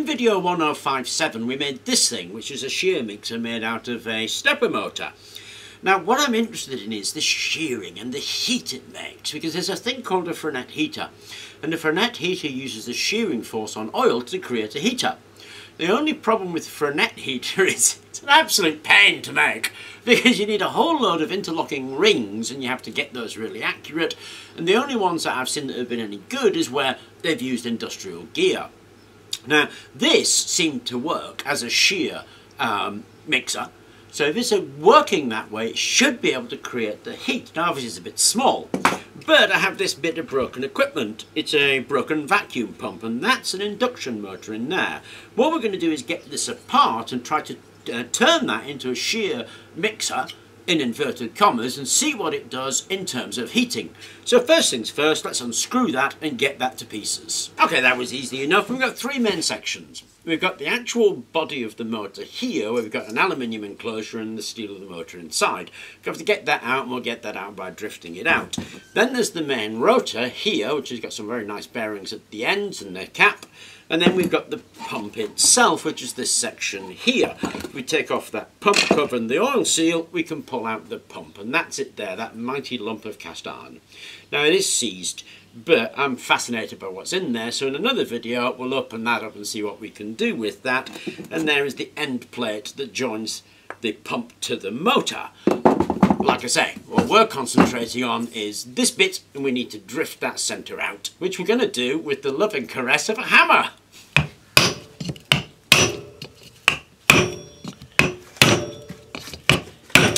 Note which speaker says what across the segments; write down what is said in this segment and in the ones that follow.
Speaker 1: in video 1057 we made this thing, which is a shear mixer made out of a stepper motor. Now what I'm interested in is the shearing and the heat it makes, because there's a thing called a Fresnel heater, and the Fresnel heater uses the shearing force on oil to create a heater. The only problem with Fresnel heater is it's an absolute pain to make, because you need a whole load of interlocking rings and you have to get those really accurate, and the only ones that I've seen that have been any good is where they've used industrial gear. Now this seemed to work as a shear mixer, so if it's working that way it should be able to create the heat. Now obviously it's a bit small, but I have this bit of broken equipment. It's a broken vacuum pump, and that's an induction motor in there. What we're going to do is get this apart and try to turn that into a shear mixer in inverted commas and see what it does in terms of heating. So first things first, let's unscrew that and get that to pieces. Okay, that was easy enough. We've got three main sections. We've got the actual body of the motor here, where we've got an aluminium enclosure and the steel of the motor inside. We have to get that out, and we'll get that out by drifting it out. Then there's the main rotor here, which has got some very nice bearings at the ends and the cap. And then we've got the pump itself, which is this section here. If we take off that pump cover and the oil seal, we can pull out the pump, and that's it there, that mighty lump of cast iron. Now it is seized, but I'm fascinated by what's in there, so in another video we'll open that up and see what we can do with that. And there is the end plate that joins the pump to the motor. Like I say, what we're concentrating on is this bit, and we need to drift that centre out, which we're going to do with the loving caress of a hammer.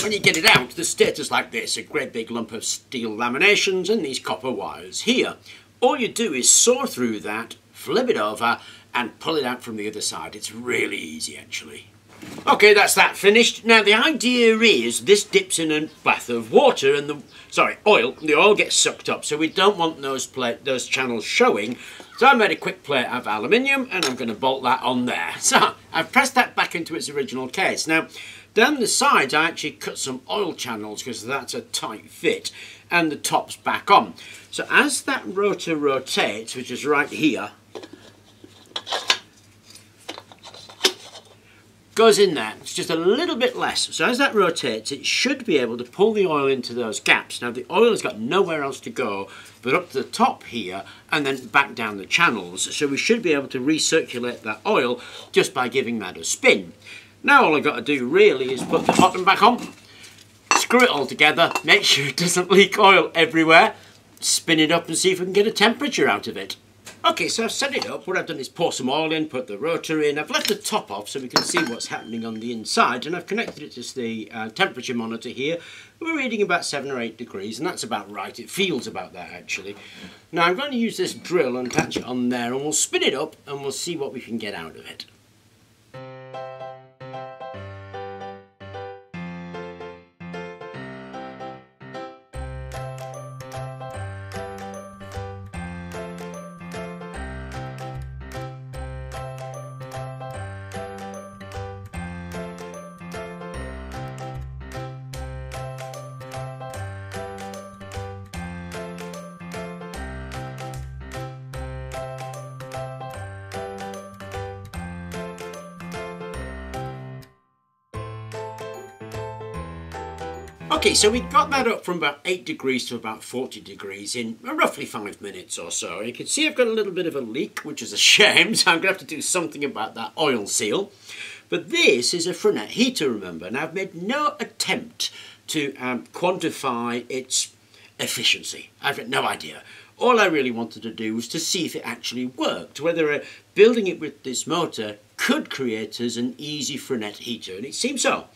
Speaker 1: When you get it out, the status like this, a great big lump of steel laminations and these copper wires here. All you do is saw through that, flip it over and pull it out from the other side. It's really easy actually. Okay, that's that finished. Now the idea is this dips in a bath of water and oil. The oil gets sucked up, so we don't want those channels showing. So I made a quick plate of aluminium and I'm going to bolt that on there. So I've pressed that back into its original case. Now down the sides I actually cut some oil channels because that's a tight fit, and the top's back on. So as that rotor rotates, which is right here, goes in there, it's just a little bit less. So as that rotates, it should be able to pull the oil into those gaps. Now the oil has got nowhere else to go but up to the top here and then back down the channels. So we should be able to recirculate that oil just by giving that a spin. Now all I've got to do really is put the bottom back on, screw it all together, make sure it doesn't leak oil everywhere, spin it up and see if we can get a temperature out of it. Okay, so I've set it up. What I've done is pour some oil in, put the rotor in. I've left the top off so we can see what's happening on the inside, and I've connected it to the temperature monitor here. We're reading about 7 or 8 degrees, and that's about right. It feels about that actually. Now I'm going to use this drill and attach it on there, and we'll spin it up and we'll see what we can get out of it. Okay, so we got that up from about 8 degrees to about 40 degrees in roughly 5 minutes or so. You can see I've got a little bit of a leak, which is a shame, so I'm going to have to do something about that oil seal. But this is a Fresnel heater, remember. Now I've made no attempt to quantify its efficiency. I've got no idea. All I really wanted to do was to see if it actually worked, whether building it with this motor could create us an easy Fresnel heater, and it seems so.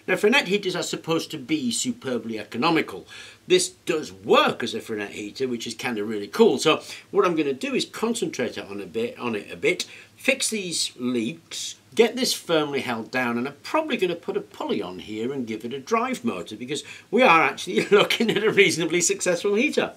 Speaker 1: Now Fresnel heaters are supposed to be superbly economical. This does work as a Fresnel heater, which is kind of really cool. So what I'm going to do is concentrate on it a bit, fix these leaks, get this firmly held down, and I'm probably going to put a pulley on here and give it a drive motor, because we are actually looking at a reasonably successful heater.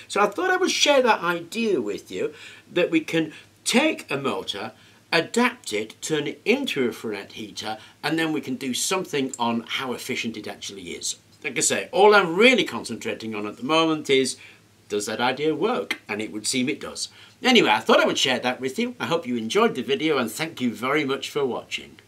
Speaker 1: So I thought I would share that idea with you, that we can take a motor, adapt it, turn it into a Fresnel heater, and then we can do something on how efficient it actually is. Like I say, all I'm really concentrating on at the moment is does that idea work? And it would seem it does. Anyway, I thought I would share that with you. I hope you enjoyed the video, and thank you very much for watching.